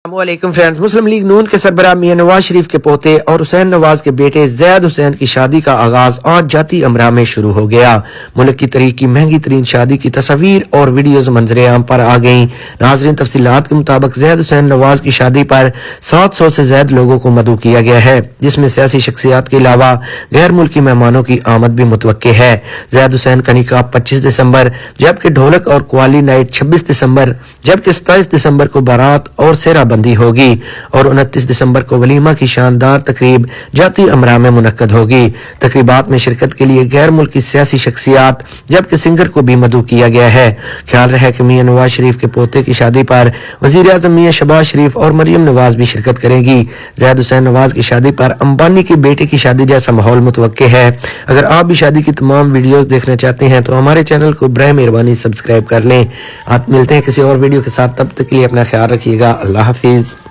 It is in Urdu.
السلام علیکم فرینڈز، مسلم لیگ نون کے سربراہ میاں نواز شریف کے پوتے اور حسین نواز کے بیٹے زید حسین کی شادی کا آغاز آج جاتی امراء میں شروع ہو گیا۔ ملک کی تاریخ کی مہنگی ترین شادی کی تصاویر اور ویڈیوز منظر عام پر آ گئیں۔ ناظرین، تفصیلات کے مطابق زید حسین نواز کی شادی پر 700 سے زائد لوگوں کو مدعو کیا گیا ہے، جس میں سیاسی شخصیات کے علاوہ غیر ملکی مہمانوں کی آمد بھی متوقع ہے۔ زید حسین کا نکاح 25 دسمبر جبکہ ڈھولک اور قوالی نائٹ 26 دسمبر جبکہ 27 دسمبر کو بارات اور سیرا بندی ہوگی اور 29 دسمبر کو ولیمہ کی شاندار تقریب جاتی امراء میں منعقد ہوگی۔ تقریبات میں شرکت کے لیے غیر ملکی سیاسی شخصیات جبکہ سنگر کو بھی مدعو کیا گیا ہے۔ خیال رہے کہ میاں نواز شریف کے پوتے کی شادی پر وزیر اعظم میاں شہباز شریف اور مریم نواز بھی شرکت کریں گی۔ زید حسین نواز کی شادی پر امبانی کے بیٹے کی شادی جیسا ماحول متوقع ہے۔ اگر آپ بھی شادی کی تمام ویڈیوز دیکھنا چاہتے ہیں تو ہمارے چینل کو براہ مہربانی سبسکرائب کر لیں۔ آپ ملتے ہیں کسی اور ویڈیو کے ساتھ، تب تک کے لیے اپنا خیال رکھیے گا۔ اللہ حافظ۔